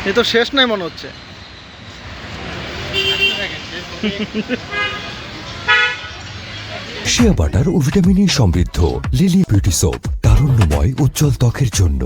এ তো শেষ নাই মনে হচ্ছে। শিয়া বাটার ও ভিটামিন সমৃদ্ধ লিলি বিউটি সোপ, তারুণ্যময় উজ্জ্বল ত্বকের জন্য।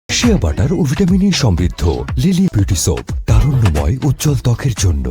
শিয়া বাটার ও ভিটামিন সমৃদ্ধ লিলি বিউটি সোপ, তারুণ্যময় উজ্জ্বল ত্বকের জন্য।